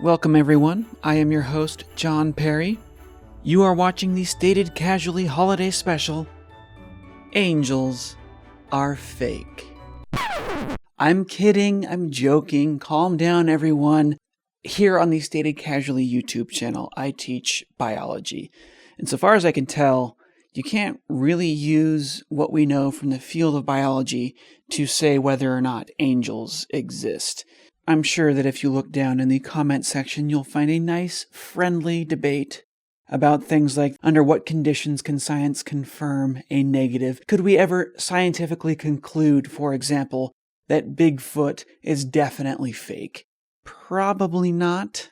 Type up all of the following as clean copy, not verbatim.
Welcome everyone, I am your host, John Perry. You are watching the Stated Casually Holiday Special, Angels Are Fake. I'm kidding, I'm joking, calm down everyone. Here on the Stated Casually YouTube channel, I teach biology. And so far as I can tell, you can't really use what we know from the field of biology to say whether or not angels exist. I'm sure that if you look down in the comment section, you'll find a nice, friendly debate about things like, under what conditions can science confirm a negative? Could we ever scientifically conclude, for example, that Bigfoot is definitely fake? Probably not.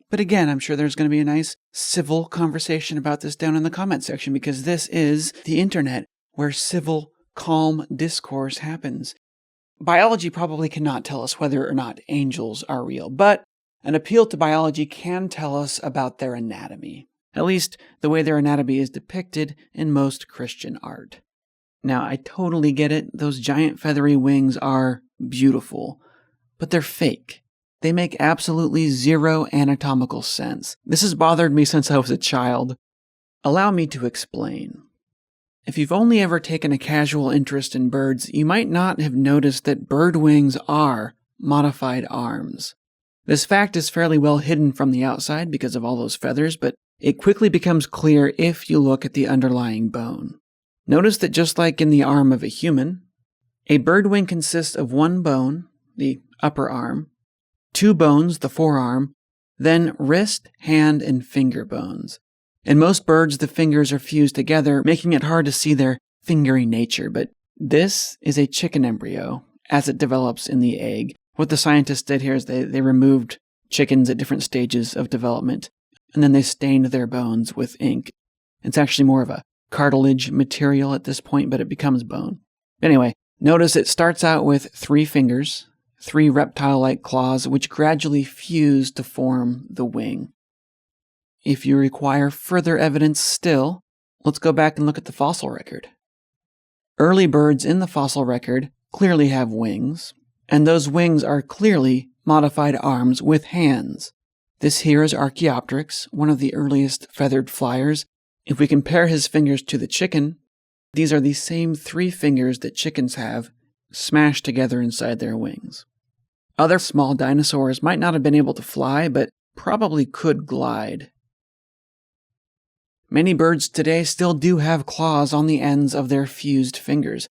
But again, I'm sure there's going to be a nice civil conversation about this down in the comment section, because this is the internet where civil, calm discourse happens. Biology probably cannot tell us whether or not angels are real, but an appeal to biology can tell us about their anatomy. At least the way their anatomy is depicted in most Christian art. Now, I totally get it. Those giant feathery wings are beautiful, but they're fake. They make absolutely zero anatomical sense. This has bothered me since I was a child. Allow me to explain. If you've only ever taken a casual interest in birds, you might not have noticed that bird wings are modified arms. This fact is fairly well hidden from the outside because of all those feathers, but it quickly becomes clear if you look at the underlying bone. Notice that just like in the arm of a human, a bird wing consists of one bone, the upper arm, two bones, the forearm, then wrist, hand, and finger bones. In most birds, the fingers are fused together, making it hard to see their fingery nature, but this is a chicken embryo as it develops in the egg. What the scientists did here is they removed chickens at different stages of development, and then they stained their bones with ink. It's actually more of a cartilage material at this point, but it becomes bone. Anyway, notice it starts out with 3 fingers, 3 reptile-like claws, which gradually fuse to form the wing. If you require further evidence still, let's go back and look at the fossil record. Early birds in the fossil record clearly have wings, and those wings are clearly modified arms with hands. This here is Archaeopteryx, one of the earliest feathered flyers. If we compare his fingers to the chicken, these are the same 3 fingers that chickens have, smashed together inside their wings. Other small dinosaurs might not have been able to fly, but probably could glide. Many birds today still do have claws on the ends of their fused fingers.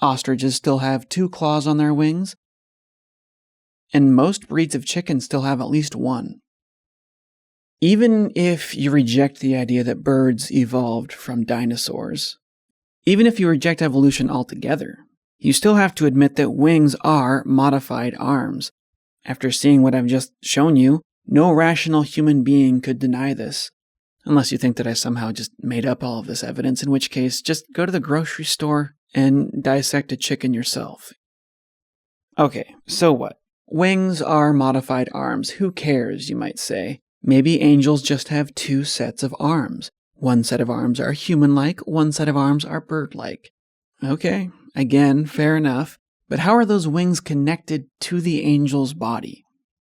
Ostriches still have 2 claws on their wings, and most breeds of chickens still have at least 1. Even if you reject the idea that birds evolved from dinosaurs, even if you reject evolution altogether, you still have to admit that wings are modified arms. After seeing what I've just shown you, no rational human being could deny this. Unless you think that I somehow just made up all of this evidence, in which case, just go to the grocery store and dissect a chicken yourself. Okay, so what? Wings are modified arms. Who cares, you might say? Maybe angels just have 2 sets of arms. One set of arms are human-like, one set of arms are bird-like. Okay, again, fair enough. But how are those wings connected to the angel's body?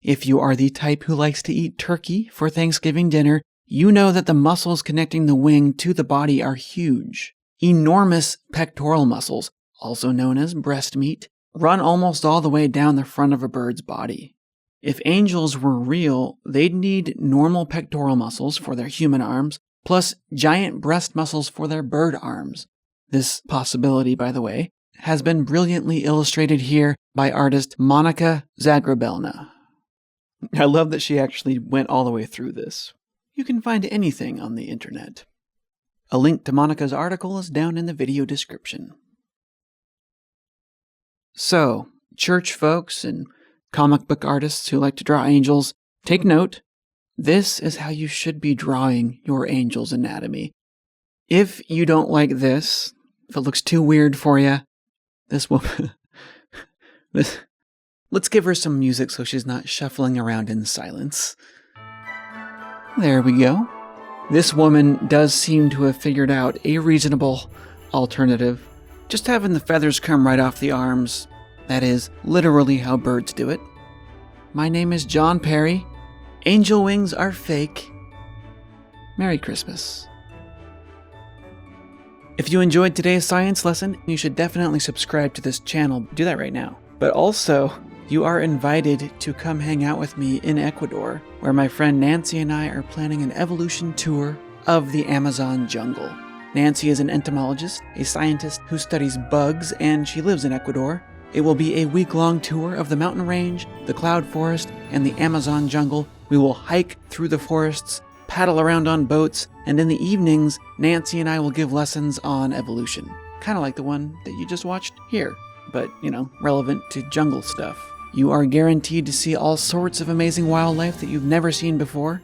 If you are the type who likes to eat turkey for Thanksgiving dinner, you know that the muscles connecting the wing to the body are huge. Enormous pectoral muscles, also known as breast meat, run almost all the way down the front of a bird's body. If angels were real, they'd need normal pectoral muscles for their human arms, plus giant breast muscles for their bird arms. This possibility, by the way, has been brilliantly illustrated here by artist Monika Zagrobelna. I love that she actually went all the way through this. You can find anything on the internet. A link to Monika's article is down in the video description. So, church folks and comic book artists who like to draw angels, take note. This is how you should be drawing your angel's anatomy. If you don't like this, if it looks too weird for you, this woman... Let's give her some music so she's not shuffling around in silence. There we go. This woman does seem to have figured out a reasonable alternative. Just having the feathers come right off the arms. That is literally how birds do it. My name is John Perry, Angel wings are fake. Merry Christmas. If you enjoyed today's science lesson, you should definitely subscribe to this channel. Do that right now. But also, you are invited to come hang out with me in Ecuador, where my friend Nancy and I are planning an evolution tour of the Amazon jungle. Nancy is an entomologist, a scientist who studies bugs, and she lives in Ecuador. It will be a week-long tour of the mountain range, the cloud forest, and the Amazon jungle. We will hike through the forests, paddle around on boats, and in the evenings, Nancy and I will give lessons on evolution. Kind of like the one that you just watched here, but, relevant to jungle stuff. You are guaranteed to see all sorts of amazing wildlife that you've never seen before.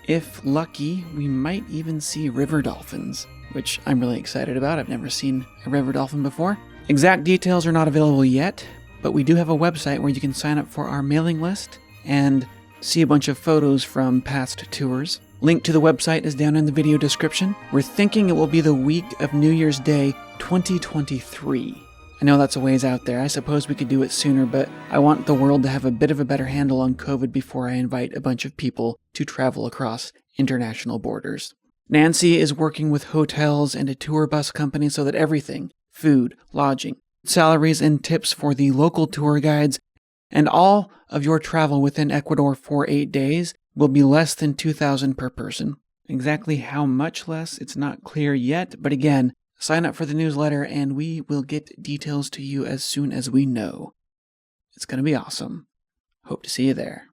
If lucky, we might even see river dolphins, which I'm really excited about. I've never seen a river dolphin before. Exact details are not available yet, but we do have a website where you can sign up for our mailing list and see a bunch of photos from past tours. Link to the website is down in the video description. We're thinking it will be the week of New Year's Day 2023. I know that's a ways out there. I suppose we could do it sooner, but I want the world to have a bit of a better handle on COVID before I invite a bunch of people to travel across international borders. Nancy is working with hotels and a tour bus company so that everything, food, lodging, salaries, and tips for the local tour guides, and all of your travel within Ecuador for 8 days will be less than $2,000 per person. Exactly how much less, it's not clear yet, but again, sign up for the newsletter and we will get details to you as soon as we know. It's going to be awesome. Hope to see you there.